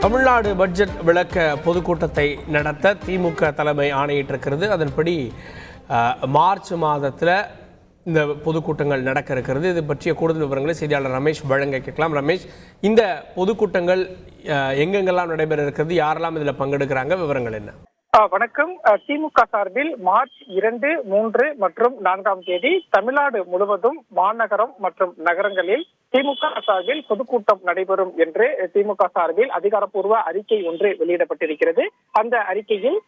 Tamil Nadu budget விளக்க பொதுக்கூட்டத்தை நடத்த திமுக தலைமை ஆணையிட்டிருக்கிறது. அதன்படி மார்ச் மாதத்தில் இந்த பொதுக்கூட்டங்கள் நடக்க இருக்கிறது. இது பற்றிய கூடுதல் விவரங்களை செய்தியாளர் ரமேஷ் வழங்க கேட்கலாம். ரமேஷ், இந்த பொதுக்கூட்டங்கள் எங்கெங்கெல்லாம் நடைபெற இருக்கிறது, யாரெல்லாம் இதில் பங்கெடுக்கிறாங்க, விவரங்கள் என்ன? வணக்கம். திமுக சார்பில் மார்ச் 2, 3 மற்றும் 4ஆம் தேதி தமிழ்நாடு முழுவதும் மாநகரம் மற்றும் நகரங்களில் திமுக சார்பில் பொதுக்கூட்டம் நடைபெறும் என்று திமுக சார்பில் அதிகாரப்பூர்வ அறிக்கை ஒன்று வெளியிடப்பட்டிருக்கிறது. அந்த அறிக்கையில்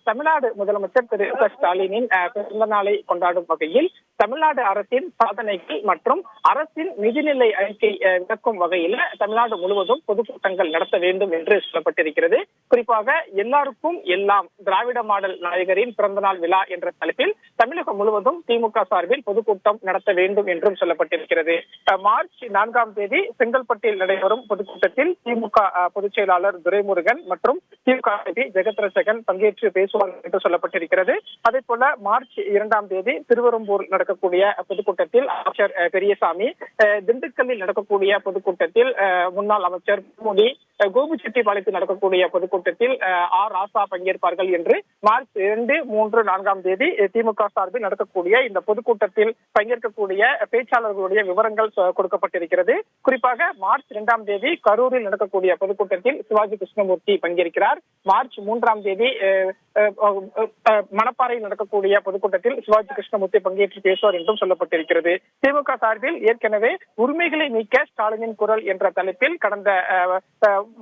தமிழ்நாடு முதலமைச்சர் திரு ஸ்டாலினின் பிறந்த நாளை கொண்டாடும் வகையில் தமிழ்நாடு அரசின் சாதனைகள் மற்றும் அரசின் நிதிநிலை அறிக்கை விளக்கும் வகையில் தமிழ்நாடு முழுவதும் பொதுக்கூட்டங்கள் நடத்த வேண்டும் என்று சொல்லப்பட்டிருக்கிறது. குறிப்பாக எல்லாருக்கும் எல்லாம் திராவிட மாடல் நாயகரின் பிறந்தநாள் விழா என்ற தலைப்பில் தமிழகம் முழுவதும் திமுக சார்பில் பொதுக்கூட்டம் நடத்த வேண்டும் என்றும் சொல்லப்பட்டிருக்கிறது. மார்ச் 4ஆம் தேதி செங்கல்பட்டில் நடைபெறும் பொதுக்கூட்டத்தில் திமுக பொதுச் செயலாளர் துரைமுருகன் மற்றும் திமுக ஜெகத்ரட்சகன் பங்கேற்று பேசுவார்கள் என்று சொல்லப்பட்டிருக்கிறது. அதே போல மார்ச் 2ஆம் தேதி திருவெரும்பூர் நடக்கக்கூடிய பொதுக்கூட்டத்தில் அமைச்சர் பெரியசாமி, திண்டுக்கல்லில் நடக்கக்கூடிய பொதுக்கூட்டத்தில் முன்னாள் அமைச்சர் மோடி, கோபிச்செட்டிப்பாளையத்தில் நடக்கக்கூடிய பொதுக்கூட்டத்தில் ஆர் ராசா பங்கேற்பார்கள் என்று மார்ச் 2, 3, 4ஆம் தேதி திமுக சார்பில் நடக்கக்கூடிய இந்த பொதுக்கூட்டத்தில் பங்கேற்கக்கூடிய பேச்சாளர்களுடைய விவரங்கள் கொடுக்கப்பட்டிருக்கிறது. குறிப்பாக மார்ச் 2ஆம் தேதி கரூரில் நடக்கக்கூடிய பொதுக்கூட்டத்தில் சிவாஜி கிருஷ்ணமூர்த்தி பங்கேற்கிறார். மார்ச் 3ஆம் தேதி மணப்பாறையில் நடக்கக்கூடிய பொதுக்கூட்டத்தில் சிவாஜி கிருஷ்ணமூர்த்தி பங்கேற்று பேசுவார் என்றும் சொல்லப்பட்டிருக்கிறது. திமுக சார்பில் ஏற்கனவே உரிமைகளை மீட்க ஸ்டாலினின் குரல் என்ற தலைப்பில் கடந்த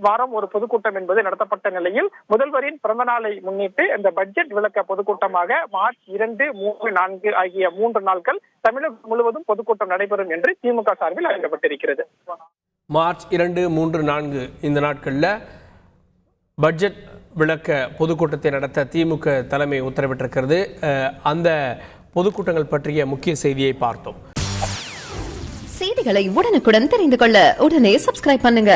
வாரம் ஒரு பொதுக்கூட்டம் என்பது நடத்தப்பட்ட நிலையில் முதல்வரின் பிறந்த நாளை முன்னிட்டு இந்த பட்ஜெட் விளக்க பொதுக்கூட்டமாக மார்ச் 2, 3, 4 ஆகிய 3 நாட்கள் தமிழகம் முழுவதும் பொதுக்கூட்டம் நடைபெறும் என்று திமுக சார்பில் அறிவிக்கப்பட்டிருக்கிறது. மார்ச் 2, 3, 4 இந்த நாட்களில் பட்ஜெட் விளக்க பொதுக்கூட்டத்தை நடத்த திமுக தலைமை உத்தரவிட்டிருக்கிறது. அந்த பொதுக்கூட்டங்கள் பற்றிய முக்கிய செய்தியை பார்த்தோம். செய்திகளை உடனுக்குடன் தெரிந்து கொள்ள உடனே சப்ஸ்கிரைப் பண்ணுங்க.